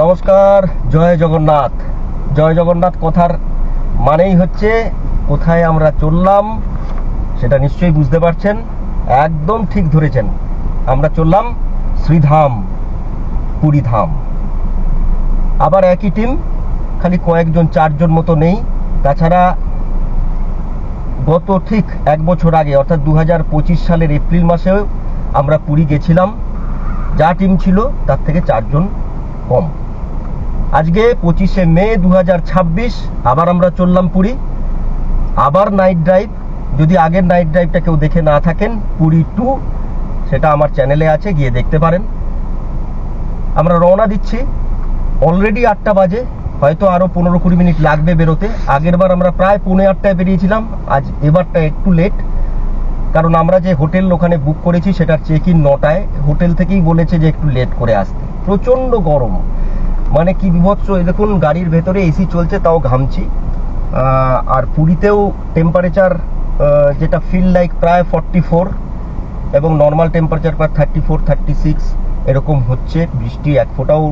নমস্কার, জয় জগন্নাথ। জয় জগন্নাথ কথার মানেই হচ্ছে কোথায় আমরা চললাম সেটা নিশ্চয়ই বুঝতে পারছেন। একদম ঠিক ধরেছেন, আমরা চললাম শ্রীধাম, পুরী ধাম। আবার একই টিম, খালি কয়েকজন, 4 জন মতো নেই। তাছাড়া গত ঠিক 1 বছর আগে অর্থাৎ 2025 সালের এপ্রিল মাসেও আমরা পুরী গেছিলাম। যা টিম ছিল তার থেকে 4 জন কম। আজকে 25শে মে 2026 আবার আমরা চললাম পুরী। আবার নাইট ড্রাইভ। যদি আগের নাইট ড্রাইভটা কেউ দেখে না থাকেন, পুরী 2, সেটা আমার চ্যানেলে আছে, গিয়ে দেখতে পারেন। আমরা রওনা দিচ্ছি। অলরেডি 8টা বাজে, হয়তো আরো 15-20 মিনিট লাগবে বেরোতে। আগের বার আমরা প্রায় 7:45 বেরিয়েছিলাম, এবারটা একটু লেট। কারণ আমরা যে হোটেল ওখানে বুক করেছি সেটার চেক ইন 9টায়। হোটেল থেকেই বলেছে যে একটু লেট করে আসতে। প্রচন্ড গরম, মানে কি বিভৎস। এই দেখুন, গাড়ির ভেতরে এসি চলছে, তাও ঘামছি। আর পুরীতেও টেম্পারেচার যেটা ফিল লাইক প্রায় 44, এবং নর্মাল টেম্পারেচার প্রায় 34-36 এরকম হচ্ছে। বৃষ্টি এক ফোঁটাও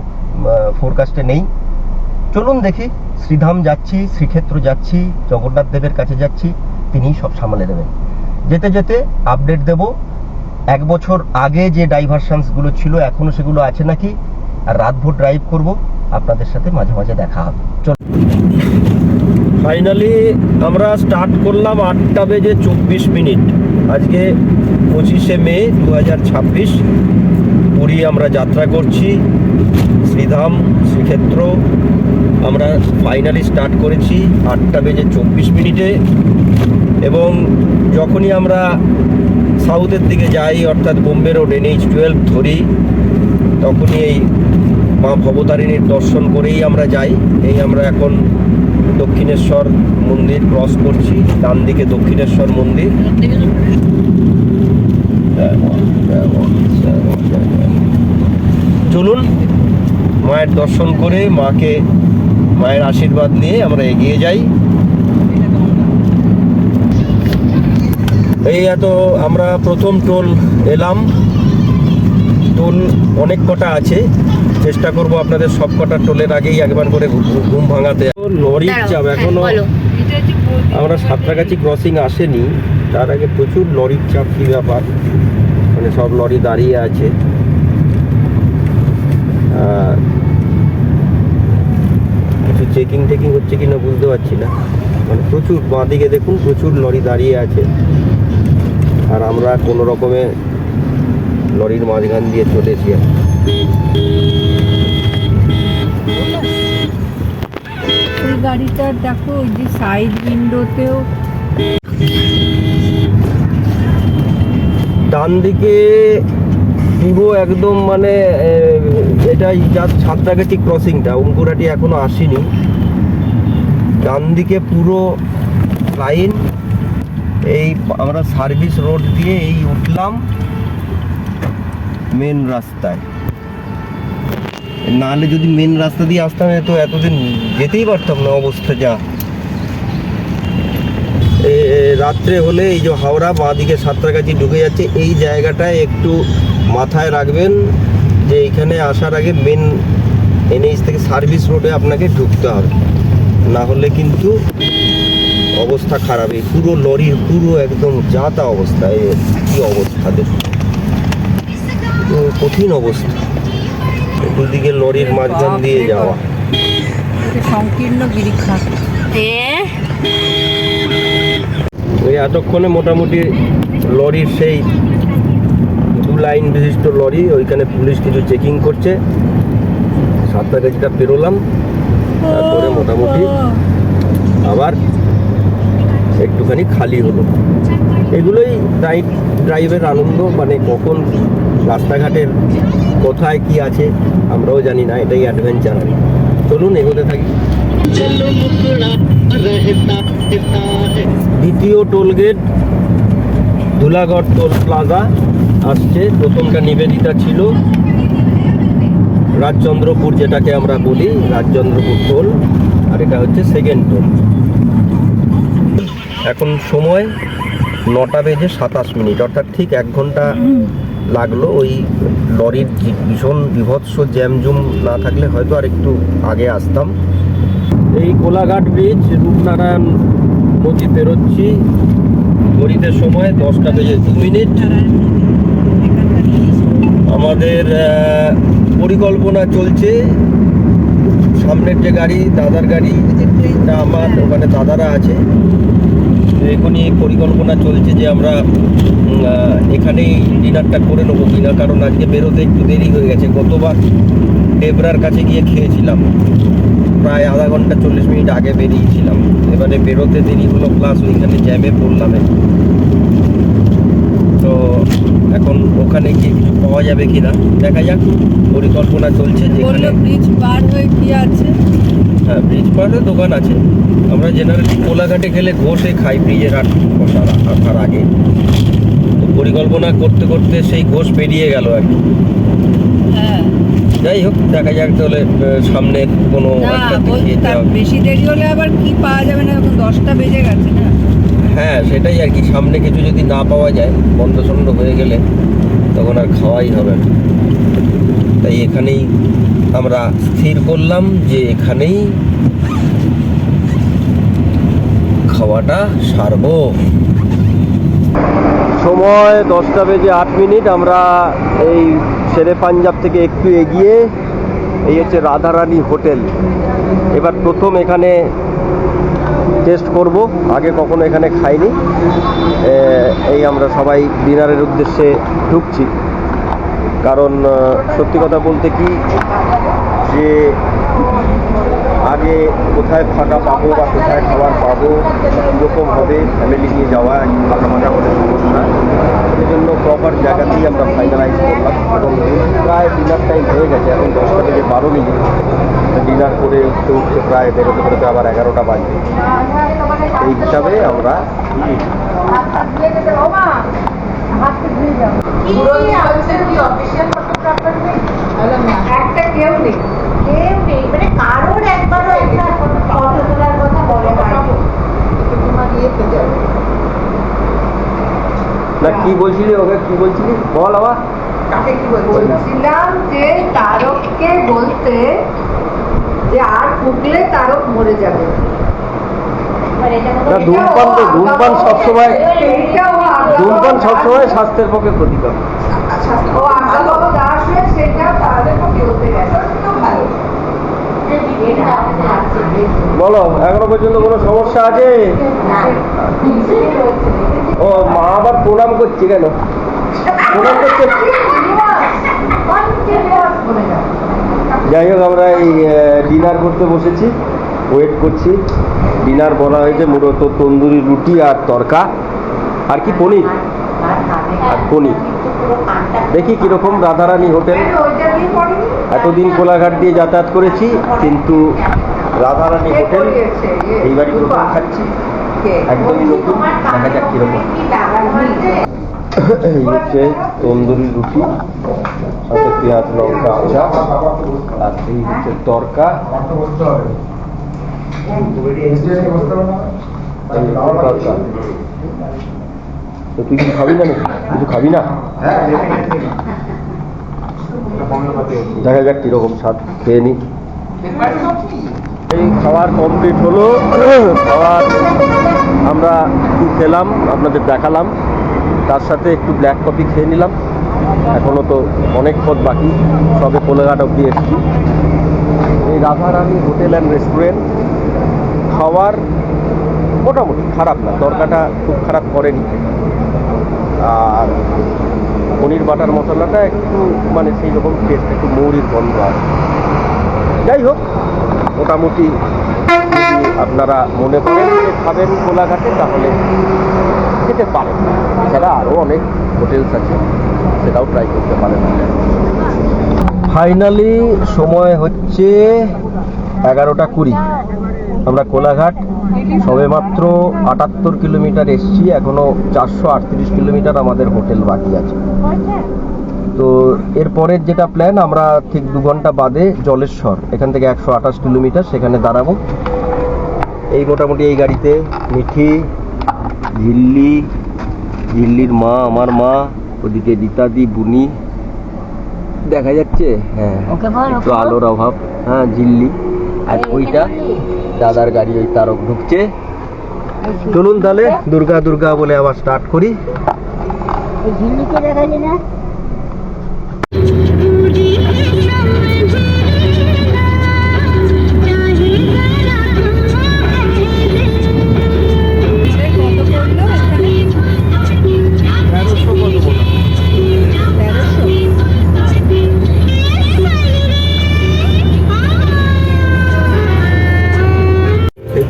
ফোরকাস্টে নেই। চলুন দেখি, শ্রীধাম যাচ্ছি, শ্রীক্ষেত্র যাচ্ছি, জগন্নাথ দেবের কাছে যাচ্ছি, তিনি সব সামলে দেবেন। যেতে যেতে আপডেট দেব 1 বছর আগে যে ডাইভারশনসগুলো ছিল এখনো সেগুলো আছে নাকি। আর রাতভর ড্রাইভ করব, আপনাদের সাথে মাঝে মাঝে দেখা হবে। চল, ফাইনালি আমরা স্টার্ট করলাম 8:24। আজকে 25শে মে 2026। পুরী আমরা যাত্রা করছি, শ্রীধাম, শ্রীক্ষেত্র। আমরা ফাইনালি স্টার্ট করেছি 8:24। এবং যখনই আমরা সাউথের দিকে যাই, অর্থাৎ বোম্বে রোড NH-12 ধরি, তখনই এই মা ভবতারিণীর দর্শন করেই আমরা যাই। এই আমরা এখন দক্ষিণেশ্বর মন্দির ক্রস করছি, ডান দিকে দক্ষিণেশ্বর মন্দির। চলুন, মায়ের দর্শন করে মায়ের আশীর্বাদ নিয়ে আমরা এগিয়ে যাই। এই আমরা প্রথম টোল এলাম। টোল অনেক কটা আছে, চেষ্টা করব আপনাদের সব কটা টোলের আগেই একবার করে ঘুম ভাঙাতে। লরির চাপ এখনো, আমরা সাঁতরাগাছি ক্রসিং আসেনি, তার আগে প্রচুর লরির চাপ। কি ব্যাপার, মানে সব লরি দাঁড়িয়ে আছে। কিছু চেকিং হচ্ছে কিনা বুঝতে পারছি না। মানে প্রচুর, বাঁদিকে দেখুন প্রচুর লরি দাঁড়িয়ে আছে। আর আমরা কোনো রকমে লরির মাঝখান দিয়ে চলেছি। গাড়িটা দেখো, ওই যে সাইড উইন্ডোতেও ডান দিকে পুরো একদম, মানে এটাই যার সাঁতরাগাছি ক্রসিংটা, অঙ্কুরাটি এখনো আসেনি। ডান দিকে পুরো লাইন। এই আমরা সার্ভিস রোড দিয়ে এই উঠলাম মেন রাস্তায়। নাহলে যদি মেন রাস্তা দিয়ে আসতাম তো এতদিন যেতেই পারতাম না, অবস্থা যা। রাত্রে হলে এই যে হাওড়া বাঁ দিকে সাঁতরাগাছি ঢুকে যাচ্ছে, এই জায়গাটায় একটু মাথায় রাখবেন যে এইখানে আসার আগে মেন NH থেকে সার্ভিস রোডে আপনাকে ঢুকতে হবে, না হলে কিন্তু অবস্থা খারাপ। এই পুরো লরির পুরো একদম যা তা অবস্থা। কি অবস্থা দেখুন, কঠিন অবস্থা। দুদিকে লরির মাঝখান দিয়ে যাওয়া, সংকীর্ণ গিরিখা। এতক্ষণে মোটামুটি লরির সেই 2 লাইন বিশিষ্ট লরি, ওইখানে পুলিশ কিছু চেকিং করছে। সাঁতরাগাছিটা পেরোলাম, তারপরে মোটামুটি আবার একটুখানি খালি হলো। এগুলোই ড্রাইভের আনন্দ। মানে কখন রাস্তাঘাটের কোথায় কি আছে আমরাও জানি না, এটাই অ্যাডভেঞ্চার। চলুন এগোতে থাকি। দ্বিতীয় টোলগেট ধুলাগড় টোল প্লাজা আসছে। প্রথমটা নিবেদিতা ছিল, রাজচন্দ্রপুর যেটাকে আমরা বলি, রাজচন্দ্রপুর টোল। আর এটা হচ্ছে সেকেন্ড টোল। এখন সময় 9:27, অর্থাৎ ঠিক 1 ঘন্টা লাগলো। ওই লরির ভীষণ বিভৎস জ্যামজুম না থাকলে হয়তো আর একটু আগে আসতাম। এই কোলাঘাট ব্রিজ, রূপনারায়ণ নদী পেরোচ্ছি। ঘড়িতে সময় 10:02। আমাদের পরিকল্পনা চলছে, সামনের যে গাড়ি দাদার গাড়ি, আমার ওখানে দাদারা আছে, এখনই পরিকল্পনা চলছে যে আমরা এখানেই ডিনারটা করে নেবো কিনা, কারণ আজকে বেরোতে একটু দেরি হয়ে গেছে। গতবার ডেবরার কাছে গিয়ে খেয়েছিলাম, প্রায় আধা ঘন্টা 40 মিনিট আগে বেরিয়েছিলাম। এবারে বেরোতে দেরি হলো, প্লাস ওইখানে জ্যামে পড়লাম। তো এখন ওখানে গিয়ে কিছু পাওয়া যাবে কিনা দেখা যাক। পরিকল্পনা চলছে যেখানে ব্রিজ পার হয়ে কি আছে। হ্যাঁ, ব্রিজ পার হয়ে দোকান আছে। আমরা জেনারেলি কোলাঘাটে গেলে ঘষে খাই ব্রিজের আসার আগে। তো পরিকল্পনা করতে করতে সেই ঘোষ পেরিয়ে গেল আর কি। হ্যাঁ, যাই হোক, দেখা যাক তাহলে সামনে কোনো একটা দেখিয়ে হবে। বেশি দেরি হলে আবার কি পাওয়া যাবে না, এখন 10টা বেজে গেছে না। হ্যাঁ, সেটাই আর কি, সামনে কিছু যদি না পাওয়া যায়, বন্ধ সন্ধ হয়ে গেলে তখন আর খাওয়াই হবে না। তাই এখানেই আমরা স্থির করলাম যে এখানেই খাওয়াটা সারবো। সময় 10:08। আমরা এই শেরে পাঞ্জাব থেকে একটু এগিয়ে, এই হচ্ছে রাধারানী হোটেল। এবার প্রথম এখানে টেস্ট করব, আগে কখনো এখানে খাইনি। এই আমরা সবাই ডিনারের উদ্দেশ্যে ঢুকছি, কারণ সত্যি কথা বলতে কি যে আগে কোথায় ফাঁকা পাবো বা কোথায় খাবার পাবো, কীরকম হবে, ফ্যামিলি নিয়ে যাওয়া ফাঁকা ফাঁকা হলে সমস্যা। সেই জন্য প্রপার জায়গাতেই আমরা ফাইনালাইজ করলাম। এবং প্রায় ডিনার টাইম হয়ে গেছে, এখন 10:12। ডিনার করে উঠতে উঠতে প্রায় বেরোতে বেরোতে আবার 11টা বাজবে। এই হিসাবে আমরা একটা কেউ নেই, মানে কারোর একবারও একটা ফটো তোলার কথা বলে না। কি বলছিলি ওকে, কি বলছিলি বল আবার। তাকে কি বলছিলাম যে তারককে বলতে যে আর ফুকলে তারক মরে যাবে। না, ধূমপান সবসময় স্বাস্থ্যের পক্ষে ক্ষতিকর। ও আশালতা দাস হয়ে সেটা তাদের পক্ষে হতে গেছে। বলো, এখনো পর্যন্ত কোনো সমস্যা আছে? ও মা আবার প্রণাম করছে কেন? প্রণাম করছে। যাই হোক, আমরা এই ডিনার করতে বসেছি, ওয়েট করছি। ডিনার বলা হয়েছে মূলত তন্দুরি রুটি আর তরকা, আর কি পনির আর পনির। দেখি কিরকম রাধারানী হোটেল। এতদিন কোলাঘাট দিয়ে যাতায়াত করেছি, কিন্তু রাধারানী হোটেল এইবারই প্রথম খাচ্ছি, একদমই নতুন। দেখা যাক কিরকম। এই হচ্ছে তন্দুরি রুটি, সাথে পেঁয়াজ লঙ্কা আচার, আর এই হচ্ছে তরকা। তো তুই কিছু খাবি না নাকি? কিছু খাবি না? দেখা যাক কিরকম স্বাদ, খেয়ে নি। এই খাবার কমপ্লিট হলো। খাবার আমরা একটু খেলাম, আপনাদের দেখালাম, তার সাথে একটু ব্ল্যাক কফি খেয়ে নিলাম। এখনো তো অনেক পথ বাকি, সবে কোলাঘাট অব্দি এসেছি। এই রাধারানী হোটেল অ্যান্ড রেস্টুরেন্ট। খাবার মোটামুটি খারাপ না, তরকাটা খুব খারাপ করেনি। আর পনির বাটার মশলাটা একটু মানে সেই রকম টেস্ট, একটু মৌরির গন্ধ আছে। যাই হোক, মোটামুটি যদি আপনারা মনে করেন যে খাবেন কোলাঘাটে, তাহলে খেতে পারেন। এছাড়া আরও অনেক হোটেলস আছে, সেটাও ট্রাই করতে পারেন। ফাইনালি সময় হচ্ছে 11:20। আমরা কোলাঘাট সবে মাত্র 78 কিলোমিটার এসছি, এখনো 438 কিলোমিটার আমাদের হোটেল বাকি আছে। তো এরপরের যেটা প্ল্যান, আমরা ঠিক 2 ঘন্টা বাদে জলেশ্বর, এখান থেকে 128 কিলোমিটার, সেখানে দাঁড়াবো। এই মোটামুটি এই গাড়িতে মিঠি, ঝিল্লির মা, আমার মা, ওদিকে রীতাদি বুনি দেখা যাচ্ছে, হ্যাঁ ওকে বল, একটু ওকে বল। আলোর অভাব। হ্যাঁ ঝিল্লি, আর ওইটা দাদার গাড়ি, ওই তারক ঢুকছে। চলুন তাহলে দুর্গা দুর্গা বলে আবার স্টার্ট করি। এই ঝিল্লিকে দেখালি না?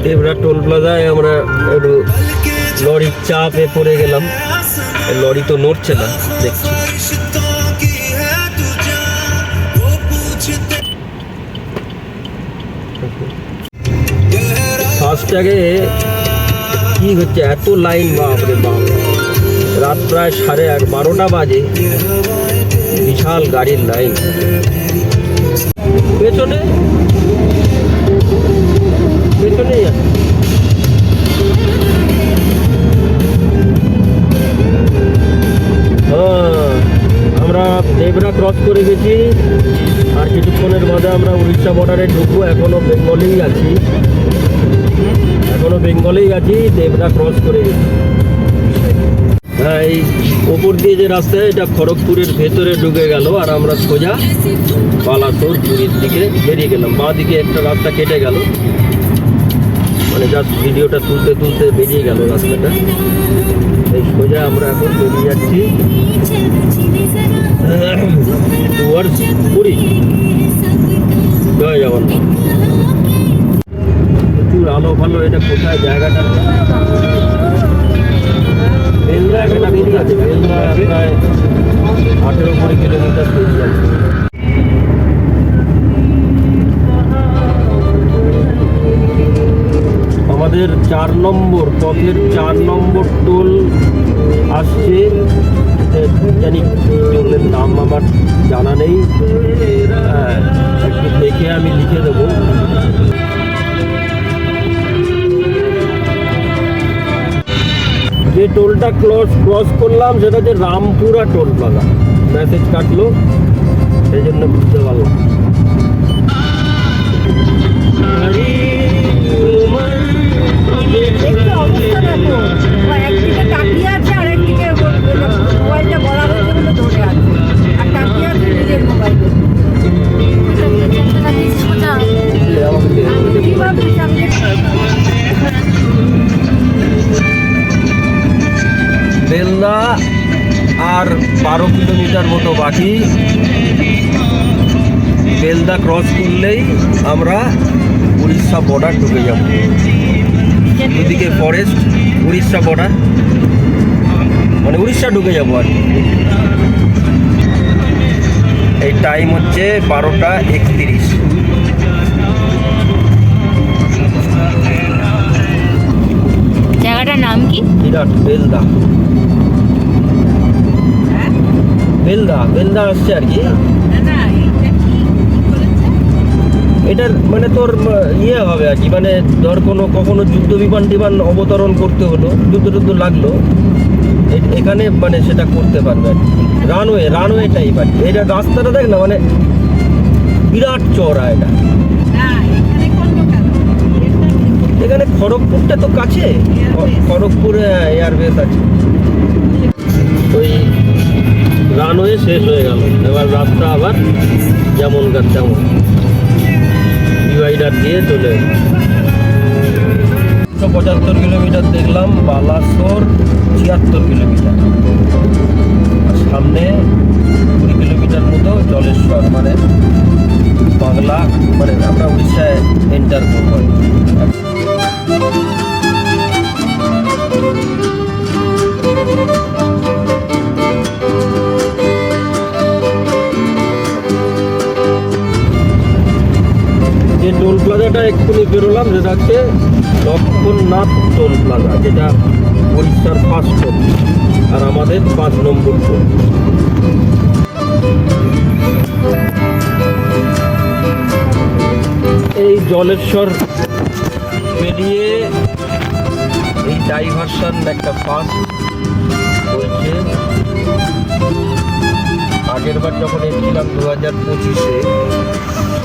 দেবরা টোল প্লাজায় আমরা একটু লরির চাপে পড়ে গেলাম। লরি তো নড়ছে না দেখছি। ফাস্ট্যাগে কি হচ্ছে, এত লাইন, বাপরে বাপ। রাত প্রায় 11:30 বাজে, বিশাল গাড়ির লাইন। পেছনে পেছনেই আছে। হ্যাঁ, আমরা দেবরা ক্রস করে গেছি, আর কিছুক্ষণের মধ্যে আমরা উড়িষ্যা বর্ডারে ঢুকবো। এখনো বেঙ্গলেই আছি, দেবরা ক্রস করে গেছি। হ্যাঁ, এই ওপর দিয়ে যে রাস্তা, এটা খড়গপুরের ভেতরে ঢুকে গেল, আর আমরা সোজা বালাসোর পুরীর দিকে বেরিয়ে গেলাম। বাঁ দিকে একটা রাস্তা কেটে গেল, মানে জাস্ট ভিডিওটা তুলতে তুলতে বেরিয়ে গেল রাস্তাটা। এই সোজা আমরা এখন বেরিয়ে যাচ্ছি টুয়ার্ডস পুরী। জয় জগন্নাথ। প্রচুর আলো ভালো। এটা কোথায় জায়গাটা? বেলদা একটা বেরিয়ে আছে, বেলদা প্রায় 18-20 কিলোমিটার বেরিয়ে আছে। আমাদের 4 নম্বর পথের 4 নম্বর টোল আসছে। জানি টোলের নাম আমার জানা নেই, একটু দেখে আমি লিখে দেবো। যে টোলটা ক্রস করলাম সেটা যে রামপুরা টোল প্লাজা, মেসেজ কাটলো, সেই জন্য বুঝতে পারলাম। দেখতে অবস্থা দেখো, ও একদিকে তাকিয়ে আছে আর একদিকে মোবাইলটা বলা হয়েছে বলে ধরে আছে, আর তাকিয়ে আছে নিজের মোবাইলে। কিভাবে সামনে বেলদা আর 12 কিলোমিটার মতো বাকি। বেলদা ক্রস করলেই আমরা উড়িষ্যা বর্ডার ঢুকে যাব। দুদিকে ফরেস্ট, উড়িষ্যা বর্ডার, মানে উড়িষ্যা ঢুকে যাবো আর কি। এই টাইম হচ্ছে 12:31। জায়গাটার নাম কি? বিরাট বেলদা, বেলদা আসছে আর কি। এটার মানে তোর ইয়ে হবে আর কি, মানে ধর কখনো যুদ্ধ বিমান অবতরণ করতে হলো, যুদ্ধ লাগলো, এখানে মানে সেটা করতে পারবে আর কি। রানওয়ে টাইপ আর কি। এটা রাস্তাটা দেখ না, মানে বিরাট চওড়া এটা। এখানে খড়গপুরটা তো কাছে, খড়গপুরে এয়ারবেস আছে। ওই রানওয়ে শেষ হয়ে গেল, এবার রাস্তা আবার যেমনকার তেমন ডিভাইডার দিয়ে চলে 175 কিলোমিটার দেখলাম, বালাসোর 76 কিলোমিটার, আর সামনে 20 কিলোমিটার মতো জলেশ্বর, মানে বাংলা, মানে আমরা উড়িষ্যায় এন্টার করবো। যে টোল প্লাজাটা এক্ষুনি বেরোলাম, যেটা হচ্ছে লক্ষণনাথ টোল প্লাজা, যেটা উড়িষ্যার ফার্স্ট টোল, আর আমাদের 5 নম্বর টোল। এই জলেশ্বর পেরিয়ে এই ডাইভারশন একটা ফার্স্ট হয়েছে আগের বার যখন এসেছিলাম 2025-এ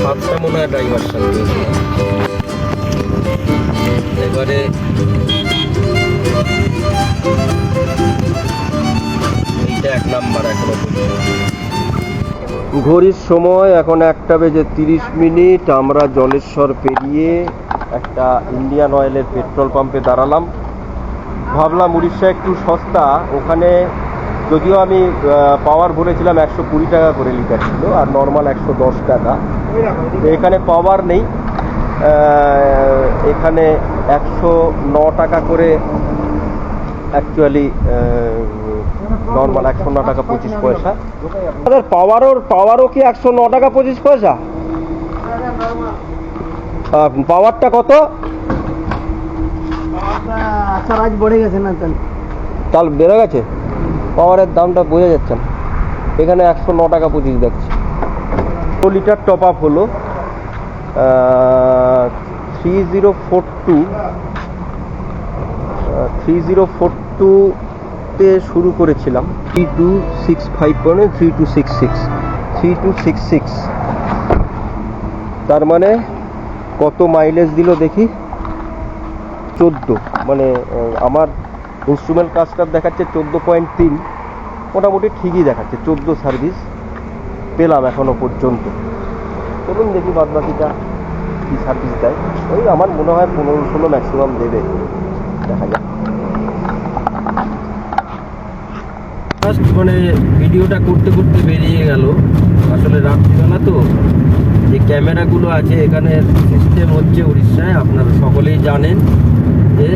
7টা মনে হয় ড্রাইভার সাথে এবারে এইটা 1 নাম্বার এখনো ঘড়ির সময় এখন 1:30 আমরা জলেশ্বর পেরিয়ে একটা ইন্ডিয়ান অয়েলের পেট্রোল পাম্পে দাঁড়ালাম। ভাবলাম উড়িষ্যা একটু সস্তা, ওখানে যদিও আমি পাওয়ার বলেছিলাম 120 টাকা করে লিটার ছিল আর নর্মাল 110 টাকা। তো এখানে পাওয়ার নেই, এখানে 109 টাকা করে অ্যাকচুয়ালি নর্মাল 109 টাকা 25 পয়সা। পাওয়ারও কি 109 টাকা 25 পয়সা? পাওয়ারটা কত? আজ বেড়ে গেছে না তাল বেড়ে গেছে, পাওয়ারের দামটা বোঝা যাচ্ছে না। এখানে 109 টাকা 25 দেখছি। 2 লিটার টপ আপ হলো 3042তে শুরু করেছিলাম। 3265 মানে 3266 তার মানে কত মাইলেজ দিল দেখি। 14, মানে আমার ইনস্ট্রুমেন্ট কাজটা দেখাচ্ছে 14.3, মোটামুটি ঠিকই দেখাচ্ছে। 14 সার্ভিস পেলাম এখনো পর্যন্ত। চলুন দেখি বাদ বাকিটা কী সার্ভিস দেয়। ওই আমার মনে হয় 15-16 ম্যাক্সিমাম দেবে, দেখা যাক। ফার্স্ট মানে ভিডিওটা করতে করতে বেরিয়ে গেল, আসলে রাত্রিবেলা তো। যে ক্যামেরাগুলো আছে এখানে সিস্টেম হচ্ছে উড়িষ্যায়, আপনারা সকলেই জানেন যে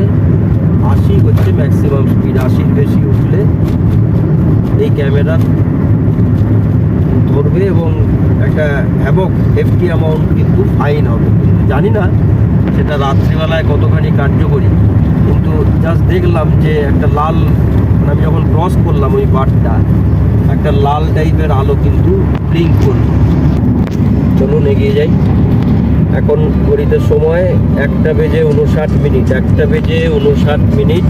80 হচ্ছে ম্যাক্সিমাম স্পিড। 80-র বেশি উঠলে এই ক্যামেরা ধরবে এবং একটা হ্যাভক হেফটি অ্যামাউন্ট কিন্তু ফাইন হবে। জানি না সেটা রাত্রিবেলায় কতখানি কার্যকরী, কিন্তু জাস্ট দেখলাম যে একটা লাল, আমি যখন ক্রস করলাম ওই বারটা, একটা লাল টাইপের আলো কিন্তু ব্লিঙ্ক করল। চলুন এগিয়ে যাই। এখন ঘড়িতে সময় 1:59, 1:59।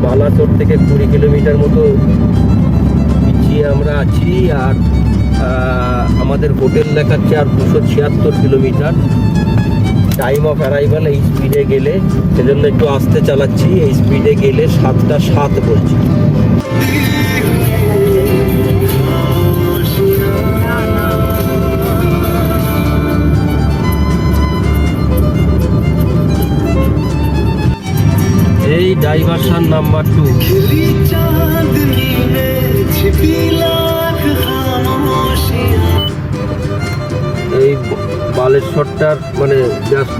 বালাসোর থেকে 20 কিলোমিটার মতো পিছিয়ে আমরা আছি, আর আমাদের হোটেল দেখাচ্ছে আর 276 কিলোমিটার। টাইম অফ অ্যারাইভাল এই স্পিডে গেলে, সেজন্য একটু আস্তে চালাচ্ছি, এই স্পিডে গেলে 7:07 বলছি। এই ডাইভারশন নাম্বার 2। এই বালেশ্বরটার মানে জাস্ট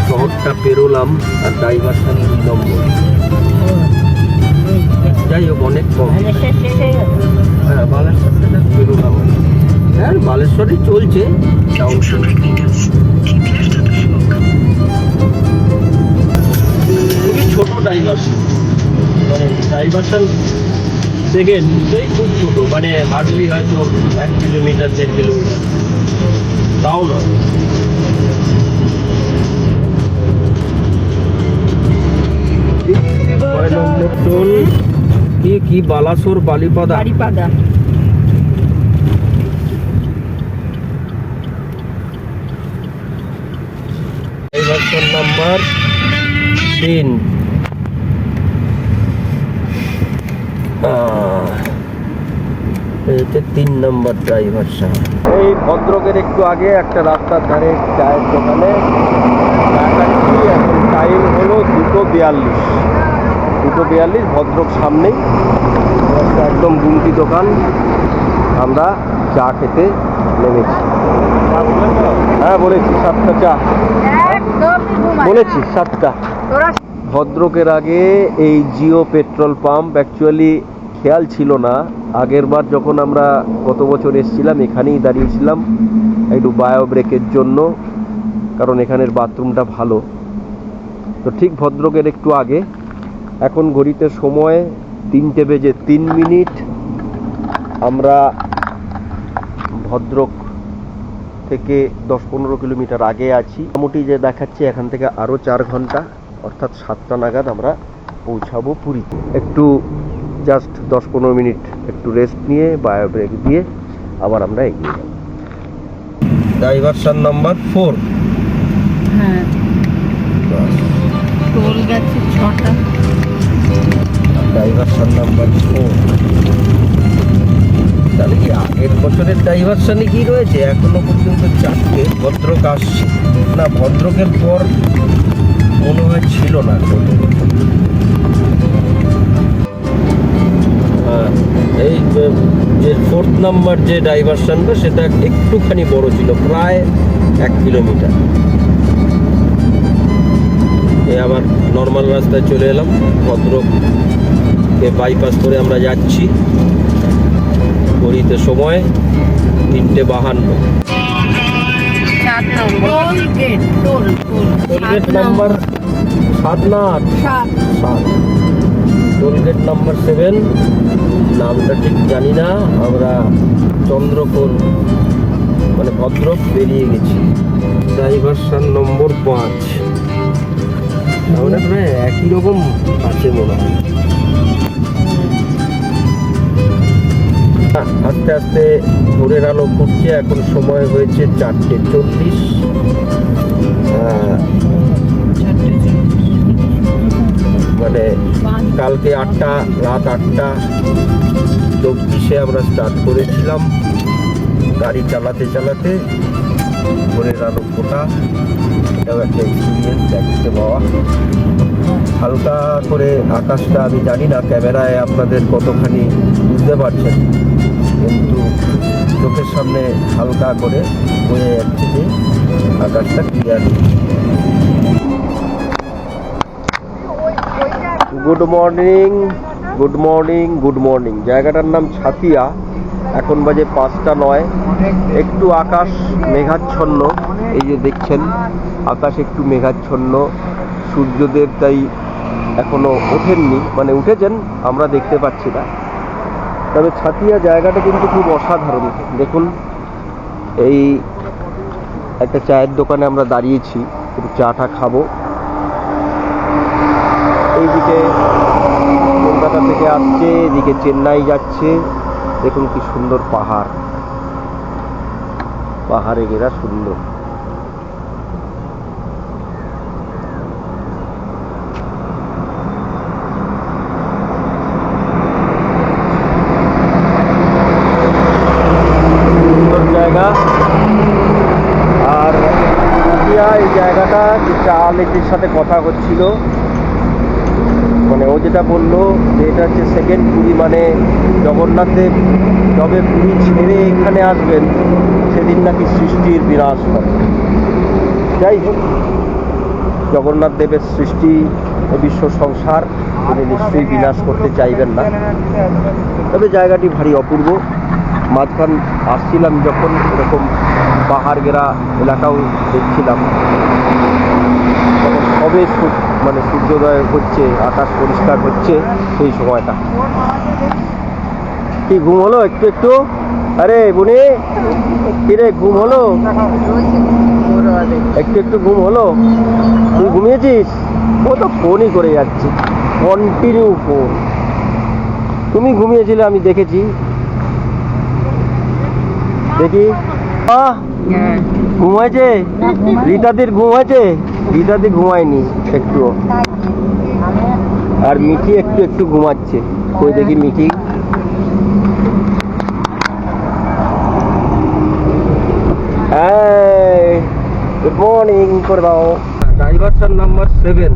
শহরটা পেরোলাম আর ডাইভারশন 2 নম্বর। যাই হোক অনেক কম। হ্যাঁ বালেশ্বর থেকে পেরোলাম, হ্যাঁ বালেশ্বরই চলছে। খুবই ছোট ডাইভারশন, মানে ডাইভারশন সেকেন্ড দুটোই খুব ছোট, মানে হার্ডলি হয়তো 1 কিলোমিটার 1.5 কিলোমিটার, তাও নয়। কি বালাসোর বালিপাদা। Diversion number 3। এটা 3 নম্বর ডাইভারশন। এই ভদ্রকের একটু আগে একটা রাস্তার ধারে চায়ের দোকানে এখন টাইম হলো 2:42। ভদ্রক সামনেই একটা একদম গুমটি দোকান, আমরা চা খেতে নেমেছি। হ্যাঁ বলেছি 7টা চা, বলেছি 7টা। ভদ্রকের আগে এই জিও পেট্রোল পাম্প অ্যাকচুয়ালি খেয়াল ছিল না। আগের বার যখন আমরা গত বছর এসেছিলাম এখানেই দাঁড়িয়েছিলাম একটু বায়ো ব্রেকের জন্য, কারণ এখানের বাথরুমটা ভালো। তো ঠিক ভদ্রকের একটু আগে। এখন ঘড়িতে সময় 3:03। আমরা ভদ্রক থেকে 10-15 কিলোমিটার আগে আছি। মোটামুটি যে দেখাচ্ছে এখান থেকে আরও 4 ঘন্টা, অর্থাৎ 7টা নাগাদ আমরা পৌঁছাবো পুরীতে। একটু জাস্ট 10-15 মিনিট একটু রেস্ট নিয়ে বায়ো ব্রেক দিয়ে আবার আমরা এগিয়ে যাব। Diversion number 4। হ্যাঁ, টোল গেছে 6টা। Diversion number 4। তাহলে কি আগের বছরের ডাইভারশনে কি রয়েছে? এখনো পর্যন্ত 4টে। ভদ্রক আসছে না, ভদ্রকের পর মনে হয় ছিল না টোটো। এই যে 4th নাম্বার যে ডাইভারশনটা সেটা একটুখানি বড় ছিল, প্রায় 1 কিলোমিটার। আবার নর্মাল রাস্তায় চলে এলাম। ভদ্রককে বাইপাস করে আমরা যাচ্ছি। ঘড়িতে সময় 3:52। Toll gate, toll tollgate number 7 না 8? 7। টোলগেট নাম্বার 7, নামটা ঠিক জানি না। আমরা চন্দ্রকোল মানে ভদ্রক বেরিয়ে গেছি। ডাইভারশন নম্বর 5। আমরা প্রায় একই রকম আছে মনে হয়। আস্তে আস্তে ভোরের আলো ফুটছে। এখন সময় হয়েছে 4:40। মানে কালকে রাত 8:24 আমরা স্টার্ট করেছিলাম। গাড়ি চালাতে চালাতে ভোরের আলো ফোটা, এটাও একটা এক্সপিরিয়েন্স দেখতে পাওয়া। হালকা করে আকাশটা, আমি জানি না ক্যামেরায় আপনাদের কতখানি বুঝতে পারছেন, কিন্তু চোখের সামনে হালকা করে বোঝা যাচ্ছে যে আকাশটা clear. Good morning, good morning, good morning. জায়গাটার নাম ছাতিয়া। এখন বাজে 5:09। একটু আকাশ মেঘাচ্ছন্ন, এই যে দেখছেন আকাশ একটু মেঘাচ্ছন্ন। সূর্যদেব তাই এখনো ওঠেননি, মানে উঠেছেন আমরা দেখতে পাচ্ছি না। তবে ছাতিয়া জায়গাটা কিন্তু খুব অসাধারণ। দেখুন, এই একটা চায়ের দোকানে আমরা দাঁড়িয়েছি, একটু চাটা খাবো। এইদিকে কলকাতা থেকে আসছে, এদিকে চেন্নাই যাচ্ছে। দেখুন কি সুন্দর পাহাড়, পাহাড়ে ঘেরা সুন্দর। সুন্দর জায়গা। আর এই জায়গাটা যে চা লেকের সাথে কথা হচ্ছিল, মানে ও যেটা বললো যে এটা হচ্ছে সেকেন্ড পুরী। মানে জগন্নাথ দেব যবে পুরী ছেড়ে এখানে আসবেন সেদিন নাকি সৃষ্টির বিনাশ হয়। যাই হোক, জগন্নাথ দেবের সৃষ্টি ও বিশ্ব সংসার তিনি নিশ্চয়ই বিনাশ করতে চাইবেন না। তবে জায়গাটি ভারী অপূর্ব। মাঝখান আসছিলাম যখন, এরকম পাহাড় ঘেরা এলাকাও দেখছিলাম, তখন সবে মানে সূর্যোদয় হচ্ছে, আকাশ পরিষ্কার হচ্ছে সেই সময়টা। কি ঘুম হলো একটু একটু? আরে বুনি, কিরে ঘুম হলো? একটু একটু ঘুম হলো? তুই ঘুমিয়েছিস? ও তো ফোনই করে যাচ্ছে, কন্টিনিউ ফোন। তুমি ঘুমিয়েছিলে আমি দেখেছি। দেখি ঘুম হয়েছে? রীতাদির ঘুম হয়েছে? রীতাদি ঘুমায়নি একটুও। আর মিঠি একটু একটু ঘুমাচ্ছে। কই দেখি মিঠি। গুড মর্নিং করে দাও। Diversion number 7।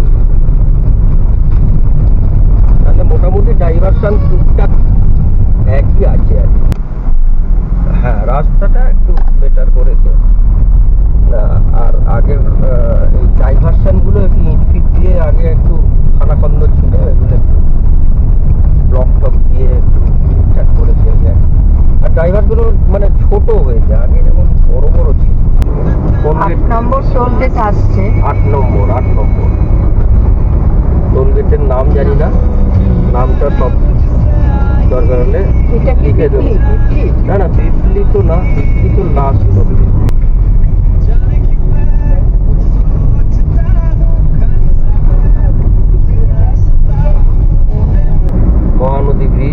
তাহলে মোটামুটি ডাইভারশন টুকটাক একই আছে আর কি। হ্যাঁ, রাস্তাটা একটু বেটার করেছে না। আর আগের এই ডাইভারশনগুলো একটু ইটফিট দিয়ে আগে একটু খানাখন্দ ছিল, এগুলো একটু ব্লক টক দিয়ে একটু ঠিকঠাক করেছে। আর ড্রাইভারগুলো মানে ছোট হয়েছে, আগে যেমন বড় বড় ছিল। 8 নম্বর টোল গেট আসছে। 8 নম্বর টোল গেটের নাম জানি না, নামটা সব দরকার হলে লিখে দেবো। না না, পিপলি তো না, পিপলি তো last toll gate. Mahanadi bridge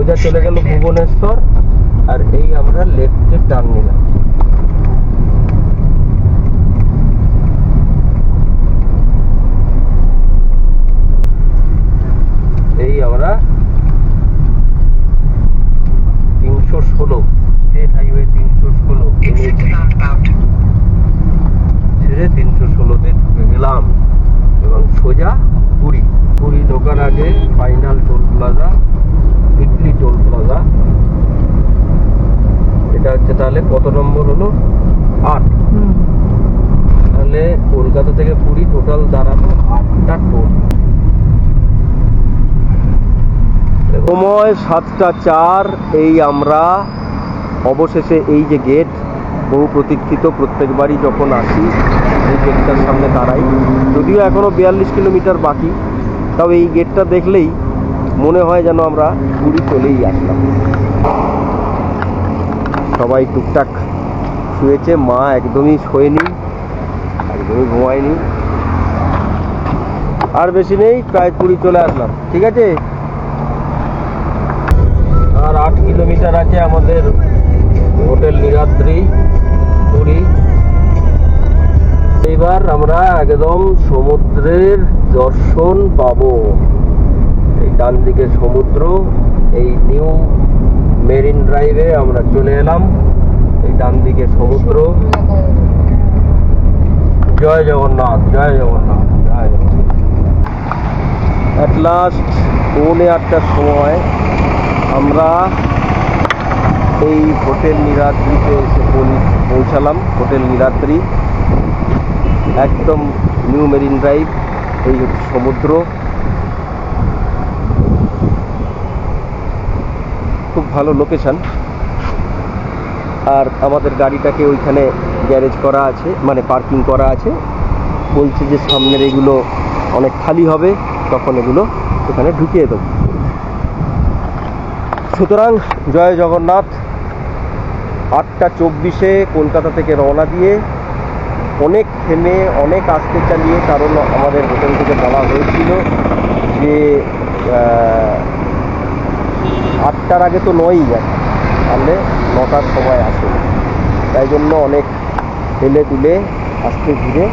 সোজা চলে গেল ভুবনেশ্বর, আর এই আমরা লেফটে টার্ন নিলাম। এই আমরা 316 স্টেট হাইওয়ে 316 ছেড়ে 316-তে ঢুকে গেলাম এবং সোজা পুরী। পুরী ঢোকার আগে final toll plaza idli toll plaza. এটা হচ্ছে তাহলে কত নম্বর হলো? 8। তাহলে কলকাতা থেকে পুরী টোটাল দাঁড়ালো 8টা টোল। সময় 7টা 4। এই আমরা অবশেষে এই যে গেট, বহু প্রতীক্ষিত, প্রত্যেকবারই যখন আসি এই গেটটার সামনে দাঁড়াই, যদিও এখনো 42 কিলোমিটার বাকি, তবে এই গেটটা দেখলেই মনে হয় যেন আমরা পুরী চলেই আসলাম। সবাই টুকটাক শুয়েছে, মা একদমই শোয়নি, একদমই ঘুমায়নি। আর বেশি নেই, প্রায় পুরী চলে আসলাম। ঠিক আছে, আর 8 কিলোমিটার আছে আমাদের হোটেল নীলাদ্রি পুরী। এইবার আমরা একদম সমুদ্রের দর্শন পাবো। এই ডান দিকে সমুদ্র, এই নিউ মেরিন ড্রাইভে আমরা চলে এলাম। এই ডান দিকে সমুদ্র। জয় জগন্নাথ, জয় জগন্নাথ, জয় জগন্নাথ। অ্যাট লাস্ট 8:45-টার সময় আমরা এই হোটেল নীলাদ্রিতে এসে পৌঁছালাম। হোটেল নীলাদ্রি একদম নিউ মেরিন ড্রাইভ, এই হচ্ছে সমুদ্র। খুব ভালো লোকেশন। আর আমাদের গাড়িটাকে ওইখানে গ্যারেজ করা আছে, মানে পার্কিং করা আছে। বলছে যে সামনের এগুলো অনেক খালি হবে, তখন এগুলো ওখানে ঢুকিয়ে দেবো। সুতরাং জয় জগন্নাথ। 8টা 24-এ কলকাতা থেকে রওনা দিয়ে অনেক থেমে, অনেক আস্তে চালিয়ে, কারণ আমাদের হোটেল থেকে বলা হয়েছিল যে 8টার আগে তো নয়ই যায়, তাহলে 9টার সময় আসে। তাই জন্য অনেক হেলে দুলে আস্তে ধীরে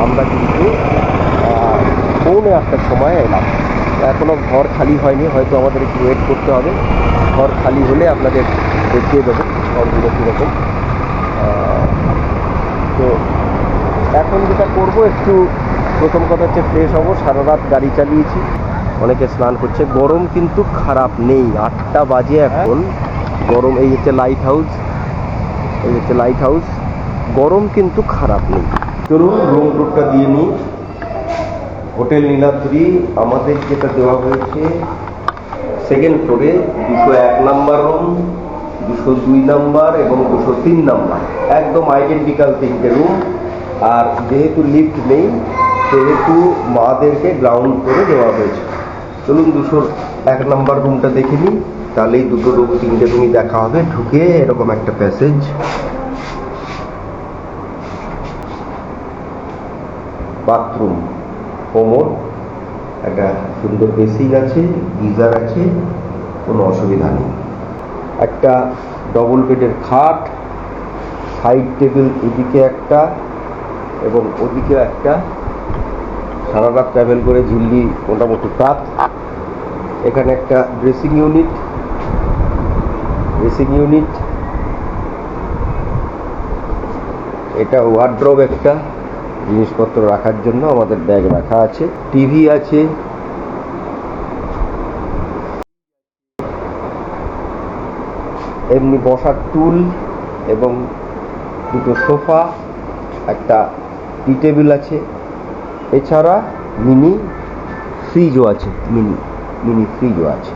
আমরা কিন্তু 8:45-টার সময় এলাম। এখনও ঘর খালি হয়নি, হয়তো আমাদের একটু ওয়েট করতে হবে। ঘর খালি হলে আপনাদের দেখিয়ে দেবো ঘরগুলো কীরকম। তো এখন যেটা করবো, একটু প্রথম কথা হচ্ছে ফ্রেশ হবো। সারা রাত গাড়ি চালিয়েছি, অনেকে স্নান করছে। গরম কিন্তু খারাপ নেই, 8টা বাজে এখন। গরম, এই হচ্ছে লাইট হাউস, এই হচ্ছে লাইট হাউস। গরম কিন্তু খারাপ নেই। চলুন রুম টুরটা দিয়ে নিই। হোটেল নীলাদ্রি আমাদের যেটা দেওয়া হয়েছে সেকেন্ড ফ্লোরে 201 নাম্বার রুম, 202 নাম্বার এবং 203 নাম্বার, একদম আইডেন্টিক্যাল 3টে রুম। আর যেহেতু লিফট নেই সেহেতু মাদেরকে গ্রাউন্ড করে দেওয়া হয়েছে। চলুন 201 নাম্বার রুমটা দেখে নিই, তাহলেই দুটো রুম 3টে রুমই দেখা হবে। ঢুকে এরকম একটা প্যাসেজ, বাথরুম, কোমর, একটা সুন্দর বেসিন আছে, গিজার আছে, কোনো অসুবিধা নেই। একটা ডবল বেডের খাট, সাইড টেবিল এদিকে একটা এবং ওদিকে একটা। সারা রাত ট্রাভেল করে ঝিল্লি মোটামুটি কাত। এখানে একটা ড্রেসিং ইউনিট, এটা ওয়ার্ড্রোব, একটা জিনিসপত্র রাখার জন্য আমাদের ব্যাগ রাখা আছে। টিভি আছে, এমনি বসার টুল এবং দুটো সোফা, একটা টি টেবিল আছে। এছাড়া মিনি ফ্রিজও আছে, মিনি ফ্রিজও আছে।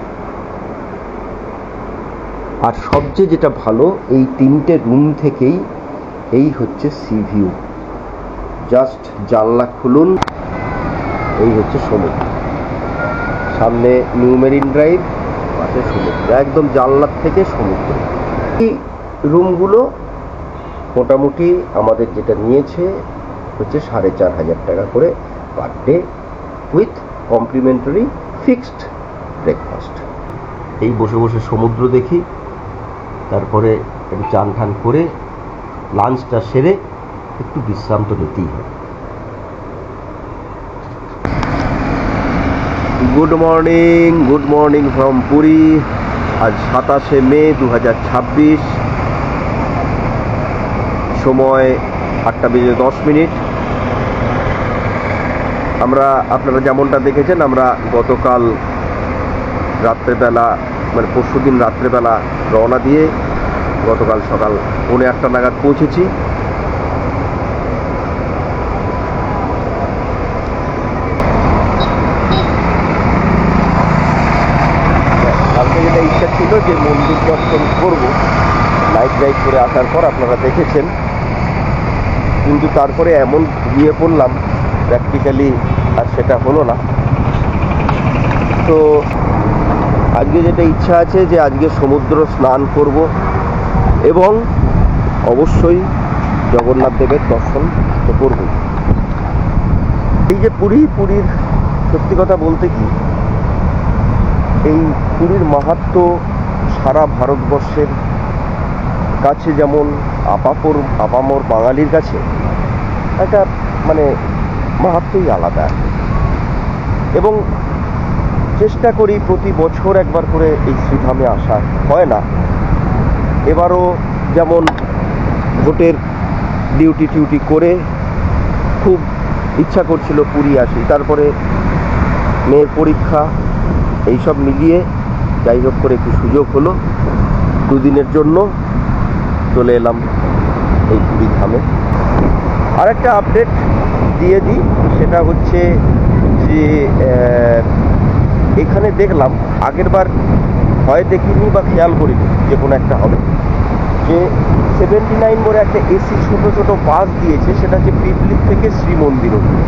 আর সবচেয়ে যেটা ভালো, এই 3টে রুম থেকেই এই হচ্ছে সি ভিউ। জাস্ট জানলা খুলুন, এই হচ্ছে সমুদ্র। সামনে নিউ মেরিন ড্রাইভ, পাশে সমুদ্র, একদম জানলার থেকে সমুদ্র। এই রুমগুলো মোটামুটি আমাদের যেটা নিয়েছে হচ্ছে 4,500 টাকা করে per day, with complimentary fixed breakfast. এই বসে বসে সমুদ্র দেখি, তারপরে একটু চান ঠান করে লাঞ্চটা সেরে একটু বিশ্রাম তো নিতেই হয়। Good morning from Puri. আজ 27শে মে 2026, সময় 8:10। আপনারা যেমনটা দেখেছেন, আমরা গতকাল রাত্রেবেলা মানে পরশুদিন রাত্রেবেলা রওনা দিয়ে গতকাল সকাল 8:45 নাগাদ পৌঁছেছি। কালকে যেটা ইচ্ছা ছিল যে মন্দির দর্শন করব নাইট ড্রাইভ করে আসার পর, আপনারা দেখেছেন, কিন্তু তারপরে এমন ঘুমিয়ে পড়লাম প্র্যাকটিক্যালি আর সেটা হলো না। তো আজকে যেটা ইচ্ছা আছে যে আজকে সমুদ্র স্নান করব এবং অবশ্যই জগন্নাথ দেবের দর্শন তো করব। এই যে পুরীর সত্যি কথা বলতে কি, এই পুরীর মাহাত্ম্য সারা ভারতবর্ষের কাছে যেমন আপামর বাঙালির কাছে একটা মানে মাহাত্ম্যই আলাদা। এবং চেষ্টা করি প্রতি বছর একবার করে এই শ্রীধামে আসা, হয় না। এবারও যেমন ভোটের ডিউটি করে খুব ইচ্ছা করছিল পুরী আসি, তারপরে মেয়ের পরীক্ষা, এইসব মিলিয়ে যাই হোক করে একটু সুযোগ হলো, 2 দিনের জন্য চলে এলাম এই পুরী ধামে। আর একটা আপডেট দিয়ে দিই, সেটা হচ্ছে যে এখানে দেখলাম, আগের বার হয় দেখিনি বা খেয়াল করিনি, যে কোনো একটা হবে, যে 79 বলে একটা এসি ছোট বাস দিয়েছে, সেটা হচ্ছে পিপলির থেকে শ্রীমন্দির অবধি,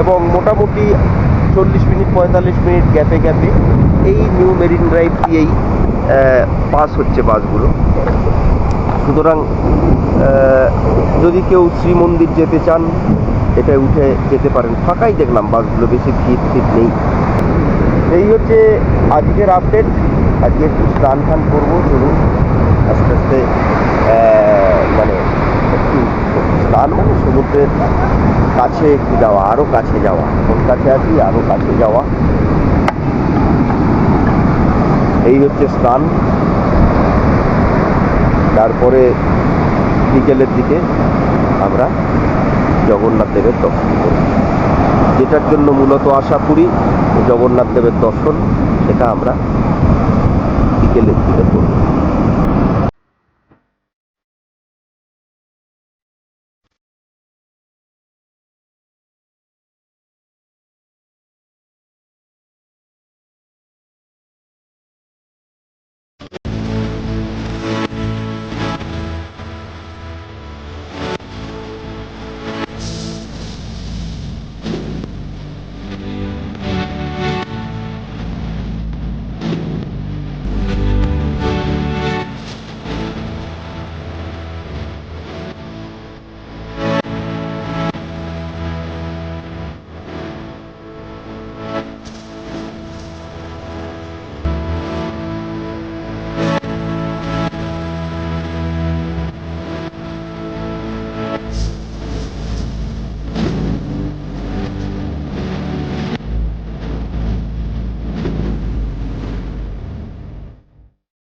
এবং মোটামুটি 40 মিনিট 45 মিনিট গ্যাপে এই নিউ মেরিন ড্রাইভ দিয়েই পাস হচ্ছে বাসগুলো। সুতরাং যদি কেউ শ্রীমন্দির যেতে চান, এটা উঠে যেতে পারেন। ফাঁকাই দেখলাম বাসগুলো, বেশি ভিড় নেই। এই হচ্ছে আজকের আপডেট। আজকে একটু স্নান টান করবো, চলুন আস্তে আস্তে, মানে একটু স্নান মানে সমুদ্রের কাছে একটু যাওয়া, আরও কাছে যাওয়া, কোন কাছে আছি আরও কাছে যাওয়া, এই হচ্ছে স্নান। তারপরে বিকেলের দিকে আমরা জগন্নাথ দেবের দর্শন করব, যেটার জন্য মূলত আসা পুরী, জগন্নাথ দেবের দর্শন, সেটা আমরা বিকেলের দিকে করব।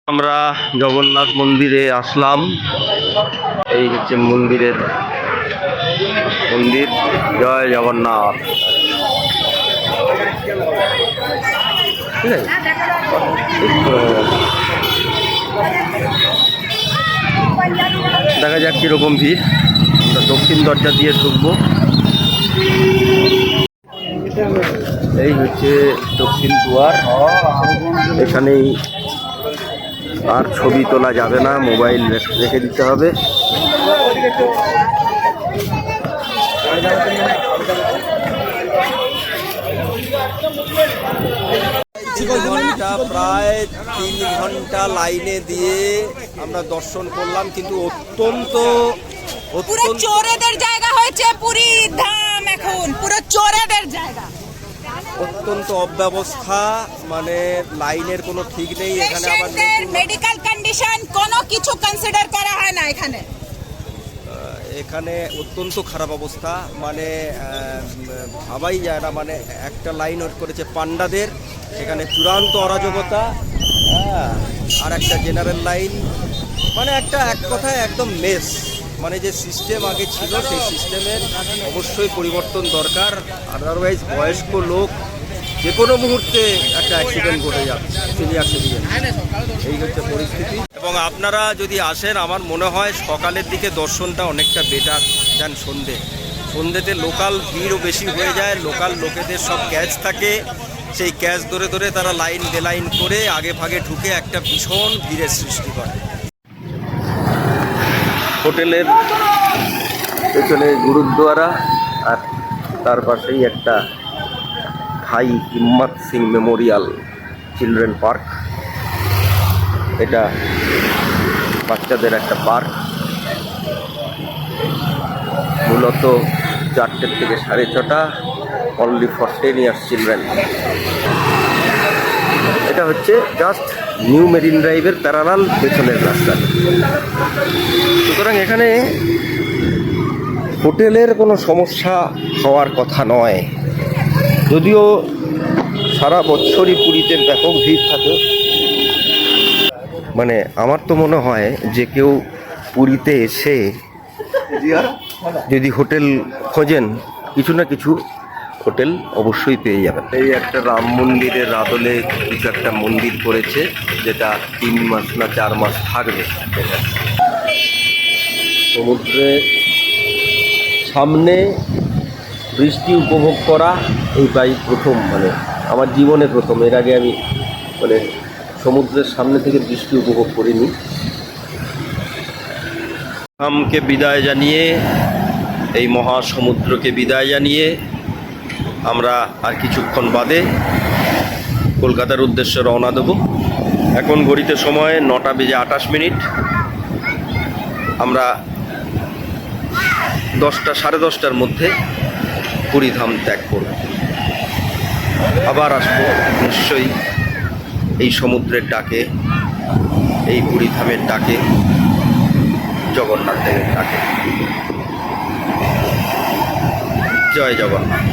আমরা জগন্নাথ মন্দিরে আসলাম। এই হচ্ছে মন্দির। জয় জগন্নাথ। ঠিক আছে, দেখা যাক কিরকম ভিড়। আমরা দক্ষিণ দরজা দিয়ে ঢুকবো। এই হচ্ছে দক্ষিণ দুয়ার। এখানেই আর ছবি তোলা যাবে না, মোবাইল রেখে দিতে হবে। প্রায় 3 ঘন্টা লাইনে দিয়ে আমরা দর্শন করলাম, কিন্তু অত্যন্ত পুরো চোরেদের জায়গা হয়েছে পুরী ধাম, এখন পুরো চোরেদের জায়গা। অত্যন্ত অব্যবস্থা, মানে লাইনের কোনো ঠিক নেই এখানে। আবার মেডিকেল কন্ডিশন কোনো কিছু কনসিডার করা হয় না এখানে। এখানে অত্যন্ত খারাপ অবস্থা, মানে ভাবাই যায় না। মানে একটা লাইন ওট করেছে পান্ডাদের, সেখানে চূড়ান্ত অরাজকতা। হ্যাঁ, আর একটা জেনারেল লাইন, মানে এক কথায় একদম মেস। মানে যে সিস্টেম আগে ছিল সেই সিস্টেমের অবশ্যই পরিবর্তন দরকার। আদারওয়াইজ বয়স্ক লোক যে কোনো মুহূর্তে একটা অ্যাক্সিডেন্ট ঘটে যাবে, সিনিয়র সিটিজেন। এই হচ্ছে পরিস্থিতি। এবং আপনারা যদি আসেন, আমার মনে হয় সকালের দিকে দর্শনটা অনেকটা বেটার দেন সন্ধ্যেতে লোকাল ভিড়ও বেশি হয়ে যায়। লোকাল লোকেদের সব ক্যাচ থাকে, সেই ক্যাচ ধরে ধরে তারা লাইন বেলাইন করে আগে ভাগে ঢুকে একটা ভীষণ ভিড়ের সৃষ্টি করে। হোটেলের পেছনে গুরুদ্বারা, আর তার পাশেই একটা ভাই হিম্মত সিং মেমোরিয়াল চিলড্রেন পার্ক। এটা বাচ্চাদের একটা পার্ক, মূলত 4টে থেকে 6:30, অনলি ফর 10 ইয়ার্স চিলড্রেন। এটা হচ্ছে জাস্ট নিউ মেরিন ড্রাইভের প্যারালাল পেছনের রাস্তা। সুতরাং এখানে হোটেলের কোনো সমস্যা হওয়ার কথা নয়, যদিও সারা বছরই পুরীতে ব্যাপক ভিড় থাকে। মানে আমার তো মনে হয় যে কেউ পুরীতে এসে যদি হোটেল খোঁজেন, কিছু না কিছু হোটেল অবশ্যই পেয়ে যাবেন। এই একটা রাম মন্দিরের আদলে কিছু একটা মন্দির করেছে, যেটা 3 মাস না 4 মাস থাকবে। সমুদ্রের সামনে বৃষ্টি উপভোগ করা এইটাই প্রথম, মানে আমার জীবনে প্রথম। এর আগে আমি মানে সমুদ্রের সামনে থেকে বৃষ্টি উপভোগ করিনি। আমকে বিদায় জানিয়ে, এই মহাসমুদ্রকে বিদায় জানিয়ে আমরা আর কিছুক্ষণ বাদে কলকাতার উদ্দেশ্যে রওনা দেব। এখন ঘড়িতে সময় 9:28। আমরা 10টা সাড়ে 10টার মধ্যে পুরীধাম ত্যাগ করব। আবার আসবো নিশ্চয়ই এই সমুদ্রের ডাকে, এই পুরীধামের ডাকে, জগন্নাথ দেবের ডাকে। জয় জগন্নাথ।